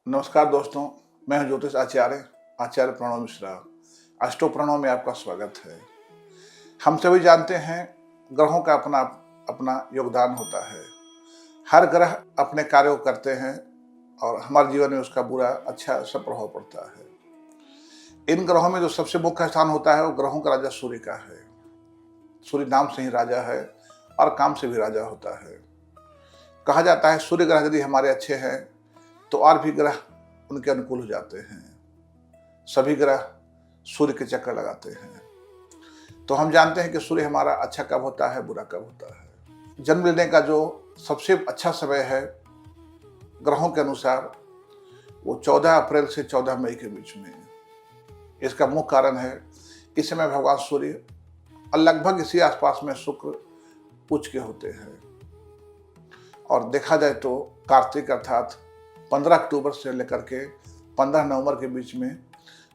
नमस्कार दोस्तों, मैं हूं ज्योतिष आचार्य प्रणव मिश्रा। अष्टो प्रणव में आपका स्वागत है। हम सभी जानते हैं ग्रहों का अपना अपना योगदान होता है। हर ग्रह अपने कार्य को करते हैं और हमारे जीवन में उसका बुरा अच्छा सब प्रभाव पड़ता है। इन ग्रहों में जो सबसे मुख्य स्थान होता है वो ग्रहों का राजा सूर्य का है। सूर्य नाम से ही राजा है और काम से भी राजा होता है। कहा जाता है सूर्य ग्रह यदि हमारे अच्छे हैं तो और भी ग्रह उनके अनुकूल हो जाते हैं। सभी ग्रह सूर्य के चक्कर लगाते हैं। तो हम जानते हैं कि सूर्य हमारा अच्छा कब होता है, बुरा कब होता है। जन्म लेने का जो सबसे अच्छा समय है ग्रहों के अनुसार वो 14 अप्रैल से 14 मई के बीच में। इसका मुख्य कारण है इस समय भगवान सूर्य और लगभग इसी आसपास में शुक्र उच्च के होते हैं। और देखा जाए तो कार्तिक अर्थात 15 अक्टूबर से लेकर के 15 नवंबर के बीच में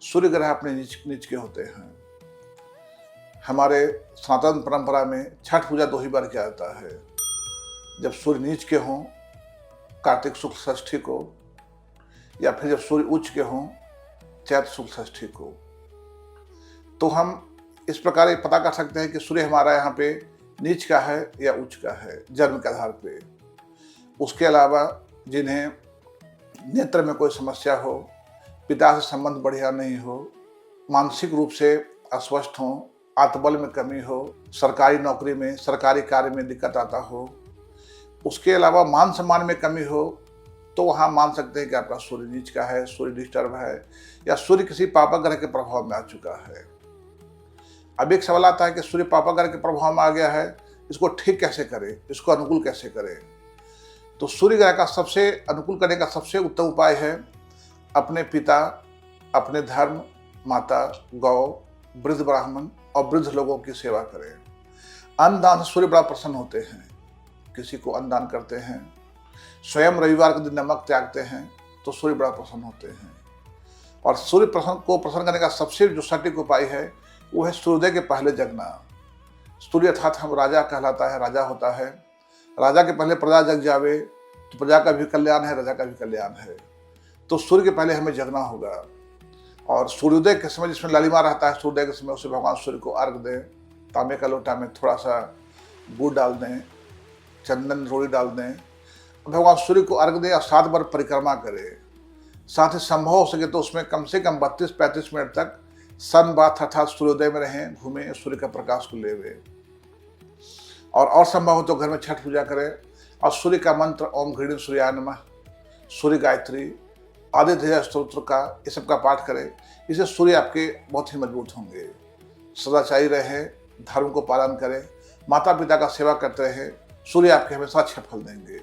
सूर्य ग्रह अपने नीच के होते हैं। हमारे सनातन परंपरा में छठ पूजा 2 ही बार किया जाता है, जब सूर्य नीच के हों कार्तिक शुक्ल षष्ठी को, या फिर जब सूर्य उच्च के हों चैत्र शुक्ल षष्ठी को। तो हम इस प्रकार ये पता कर सकते हैं कि सूर्य हमारा यहाँ पे नीच का है या उच्च का है जन्म के आधार पे। उसके अलावा जिन्हें नेत्र में कोई समस्या हो, पिता से संबंध बढ़िया नहीं हो, मानसिक रूप से अस्वस्थ हो, आत्मबल में कमी हो, सरकारी नौकरी में सरकारी कार्य में दिक्कत आता हो, उसके अलावा मान सम्मान में कमी हो, तो वहाँ मान सकते हैं कि आपका सूर्य नीच का है, सूर्य डिस्टर्ब है या सूर्य किसी पापा ग्रह के प्रभाव में आ चुका है। अब एक सवाल आता है कि सूर्य पापा ग्रह के प्रभाव में आ गया है, इसको ठीक कैसे करें, इसको अनुकूल कैसे करें। तो सूर्य ग्रह का सबसे अनुकूल करने का सबसे उत्तम उपाय है अपने पिता, अपने धर्म, माता, गौ, वृद्ध ब्राह्मण और वृद्ध लोगों की सेवा करें। अन्नदान से सूर्य बड़ा प्रसन्न होते हैं। किसी को अन्नदान करते हैं, स्वयं रविवार के दिन नमक त्यागते हैं तो सूर्य बड़ा प्रसन्न होते हैं। और सूर्य को प्रसन्न करने का सबसे जो सटीक उपाय है वो है सूर्योदय के पहले जगना। सूर्य अर्थात हम राजा कहलाता है, राजा होता है। राजा के पहले प्रजा जग जावे तो प्रजा का भी कल्याण है, राजा का भी कल्याण है। तो सूर्य के पहले हमें जगना होगा। और सूर्योदय के समय जिसमें लालिमा रहता है, सूर्योदय के समय उसे भगवान सूर्य को अर्घ दें। तांबे का लोटा में थोड़ा सा गुड़ डाल दें, चंदन रोड़ी डाल दें, भगवान सूर्य को अर्घ दें और 7 बार परिक्रमा करें। साथ ही संभव हो सके तो उसमें कम से कम 32-35 मिनट तक सन बाथ अर्थात सूर्योदय में रहें, घूमें, सूर्य का प्रकाश को लेवे। और संभव हो तो घर में छठ पूजा करें और सूर्य का मंत्र ओम घृणिम सूर्याय नमः, सूर्य गायत्री, आदित्य स्तोत्र का ये सब का पाठ करें। इससे सूर्य आपके बहुत ही मजबूत होंगे। सदाचारी रहें, धर्म को पालन करें, माता पिता का सेवा करते रहें, सूर्य आपके हमेशा अच्छे फल देंगे।